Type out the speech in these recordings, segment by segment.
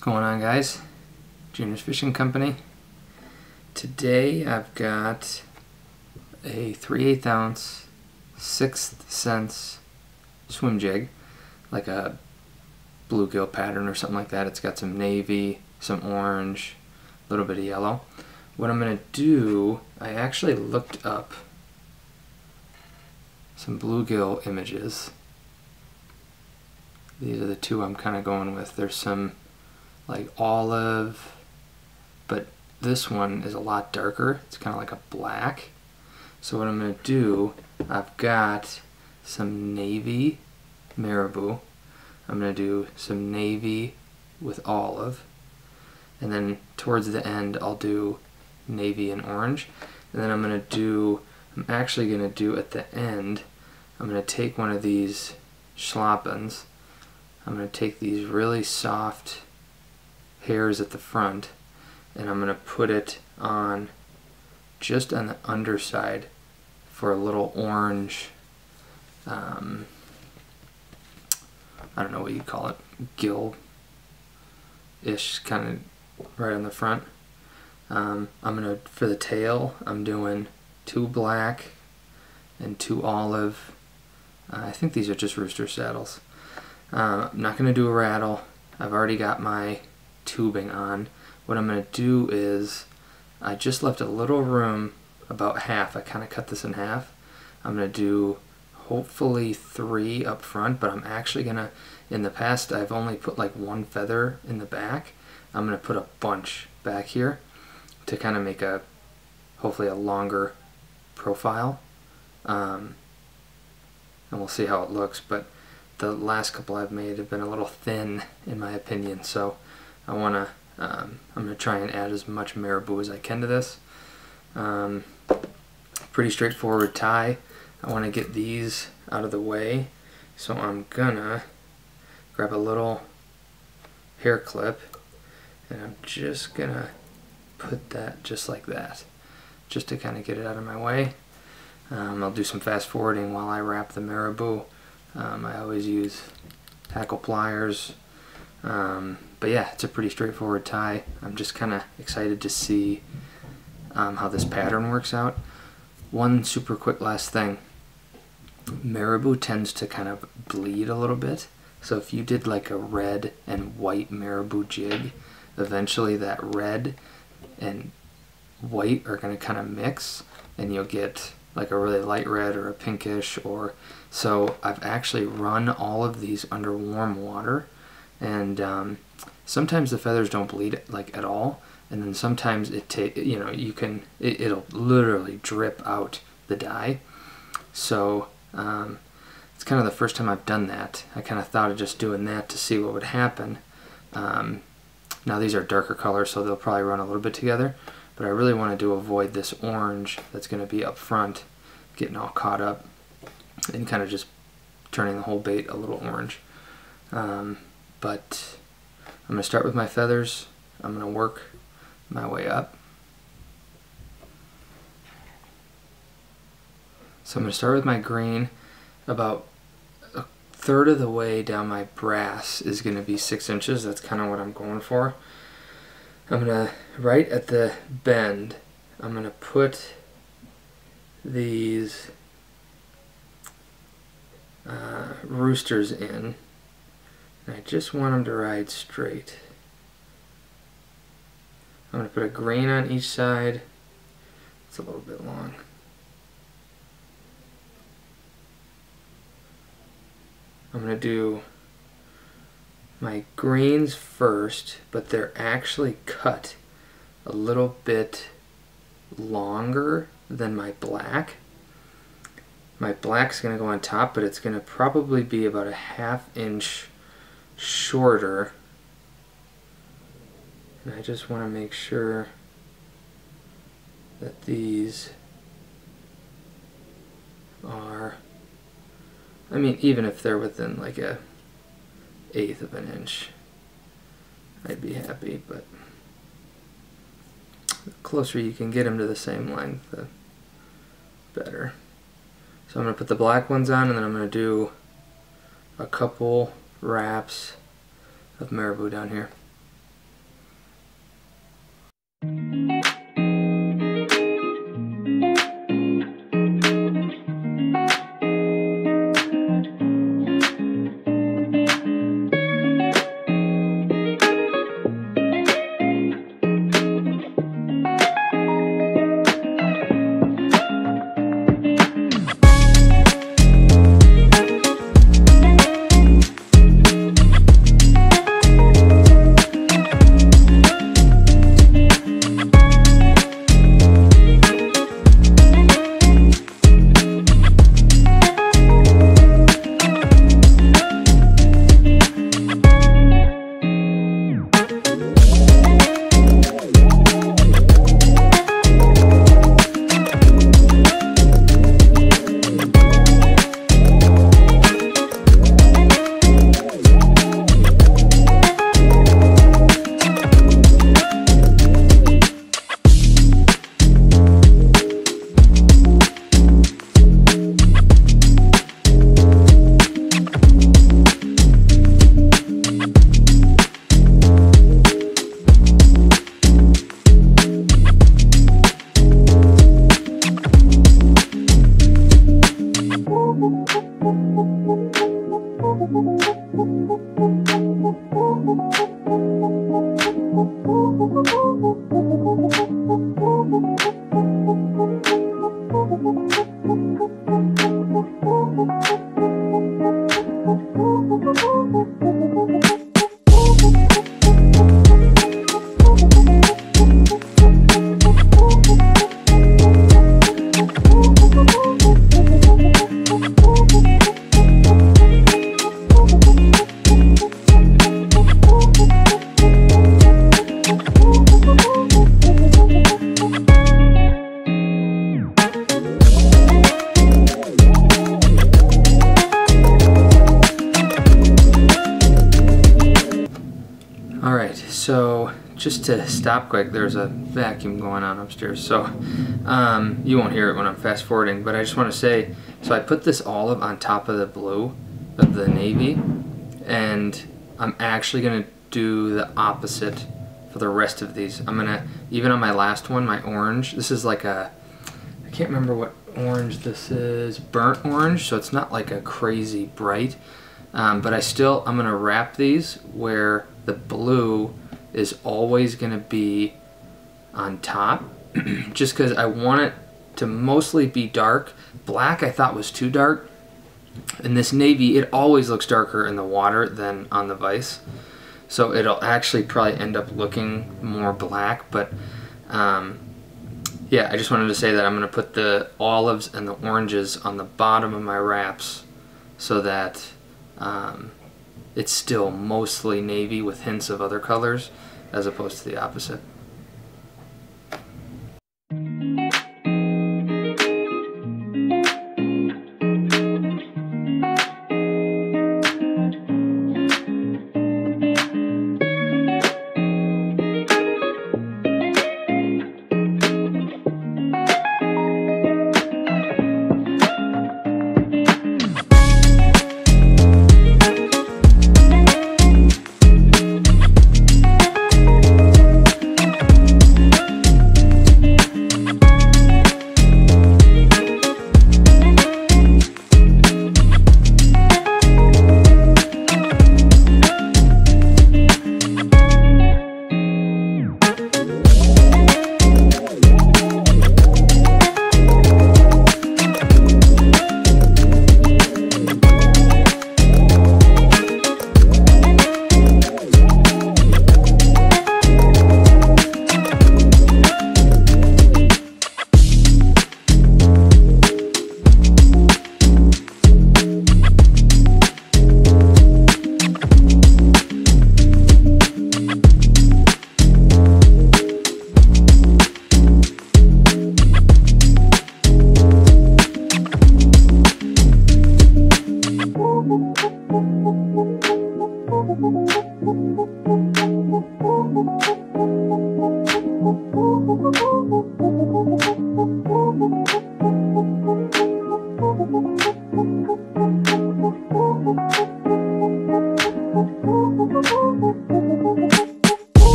What's going on, guys? Junior's Fishing Company. Today I've got a 3/8 ounce 6th sense swim jig, like a bluegill pattern or something like that. It's got some navy, some orange, a little bit of yellow. What I'm going to do, I actually looked up some bluegill images. These are the two I'm kind of going with. There's some like olive, but this one is a lot darker. It's kind of like a black. So what I'm going to do, I've got some navy Marabou. I'm going to do some navy with olive, and then towards the end I'll do navy and orange. And then I'm actually going to do at the end, I'm going to take one of these Schlappens. I'm going to take these really soft hairs at the front, and I'm going to put it on just on the underside for a little orange, I don't know what you call it, gill-ish, kind of right on the front. For the tail, I'm doing 2 black and 2 olive. I think these are just rooster saddles. I'm not going to do a rattle. I've already got my tubing on. What I'm going to do is, I just left a little room, about half. I kind of cut this in half. I'm going to do hopefully 3 up front, but I'm actually going to, in the past I've only put like 1 feather in the back. I'm going to put a bunch back here to kind of make a, hopefully a longer profile. And we'll see how it looks, but the last couple I've made have been a little thin in my opinion, so I'm gonna try and add as much Marabou as I can to this. Pretty straightforward tie. I want to get these out of the way, so I'm gonna grab a little hair clip, and I'm just gonna put that just like that, just to kind of get it out of my way. I'll do some fast forwarding while I wrap the Marabou. I always use tackle pliers. But yeah, it's a pretty straightforward tie. I'm just kind of excited to see how this pattern works out. One super quick last thing. Marabou tends to kind of bleed a little bit. So if you did like a red and white Marabou jig, eventually that red and white are going to kind of mix, and you'll get like a really light red or a pinkish. Or so I've actually run all of these under warm water, and sometimes the feathers don't bleed like at all, and then sometimes it'll literally drip out the dye. So it's kind of the first time I've done that. I kind of thought of just doing that to see what would happen. Now these are darker colors, so they'll probably run a little bit together, but I really wanted to avoid this orange that's going to be up front getting all caught up and kind of just turning the whole bait a little orange. But I'm going to start with my feathers. I'm going to work my way up. So I'm going to start with my green. About a third of the way down my brass is going to be 6 inches. That's kind of what I'm going for. I'm going to, right at the bend, I'm going to put these roosters in. And I just want them to ride straight. I'm going to put a green on each side. It's a little bit long. I'm going to do my greens first, but they're actually cut a little bit longer than my black. My black's going to go on top, but it's going to probably be about a 1/2 inch shorter. And I just want to make sure that these are, I mean, even if they're within like a 1/8 of an inch, I'd be happy, but the closer you can get them to the same length, the better. So I'm going to put the black ones on, and then I'm going to do a couple wraps of Marabou down here. Alright, so just to stop quick, there's a vacuum going on upstairs, so you won't hear it when I'm fast forwarding, but I just want to say, so I put this olive on top of the blue of the navy, and I'm actually going to do the opposite for the rest of these. I'm going to, even on my last one, my orange, this is like a, I can't remember what orange this is, burnt orange, so it's not like a crazy bright, but I'm going to wrap these where the blue is always going to be on top, just because I want it to mostly be dark. Black I thought was too dark, and this navy, it always looks darker in the water than on the vise, so it'll actually probably end up looking more black, but yeah, I just wanted to say that I'm going to put the olives and the oranges on the bottom of my wraps so that it's still mostly navy with hints of other colors as opposed to the opposite.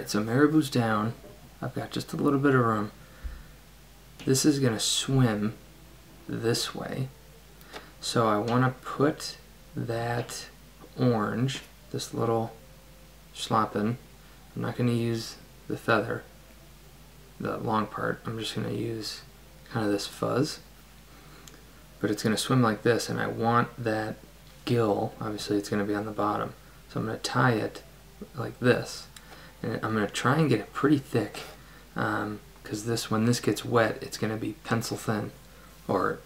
Alright, so Marabou's down. I've got just a little bit of room. This is going to swim this way. So I want to put that orange, this little Schlappen, I'm not going to use the feather, the long part, I'm just going to use kind of this fuzz. But it's going to swim like this, and I want that gill, obviously it's going to be on the bottom. So I'm going to tie it like this. And I'm going to try and get it pretty thick, because when this gets wet, it's going to be pencil thin, or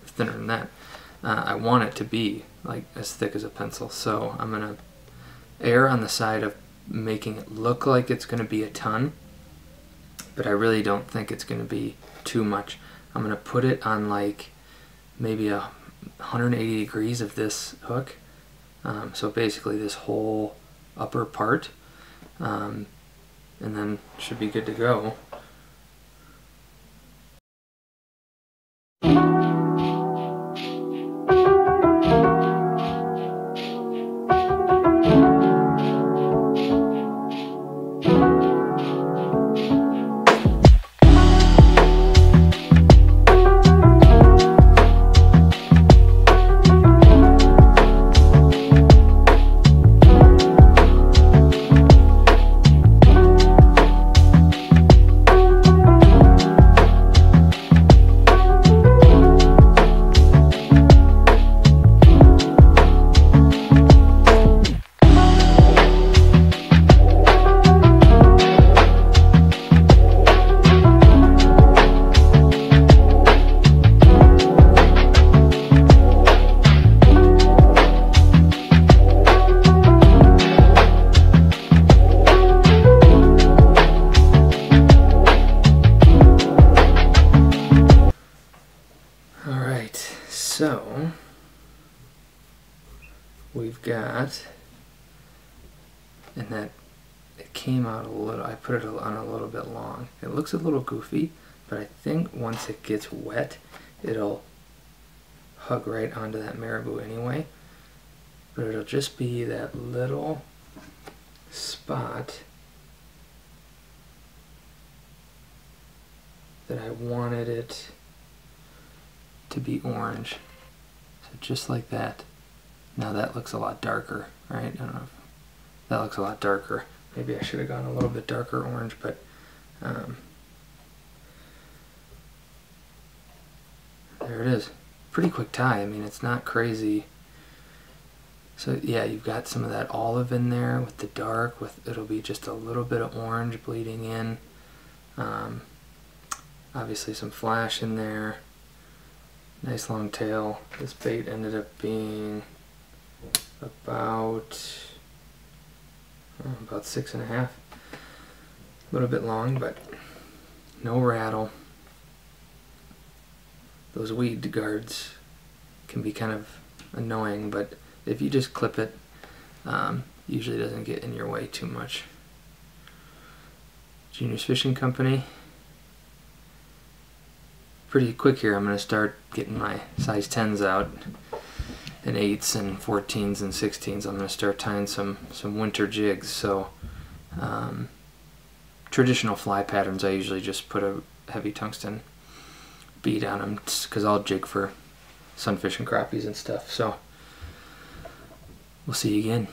thinner than that. I want it to be like as thick as a pencil, so I'm going to err on the side of making it look like it's going to be a ton, but I really don't think it's going to be too much. I'm going to put it on like maybe 180 degrees of this hook, so basically this whole upper part, and then should be good to go. So we've got, and that it came out a little, I put it on a little bit long. It looks a little goofy, but I think once it gets wet, it'll hug right onto that Marabou anyway. But it'll just be that little spot that I wanted it to be orange. So just like that. Now that looks a lot darker, right? I don't know if that looks a lot darker. Maybe I should have gone a little bit darker orange, but there it is. Pretty quick tie. I mean, it's not crazy. So yeah, you've got some of that olive in there with the dark, with it'll be just a little bit of orange bleeding in. Obviously some flash in there. Nice long tail. This bait ended up being about 6.5. A little bit long, but no rattle. Those weed guards can be kind of annoying, but if you just clip it, usually doesn't get in your way too much. Junior's Fishing Company. Pretty quick here. I'm going to start getting my size 10s out, and 8s and 14s and 16s. I'm going to start tying some winter jigs. So traditional fly patterns, I usually just put a heavy tungsten bead on them because I'll jig for sunfish and crappies and stuff. So we'll see you again.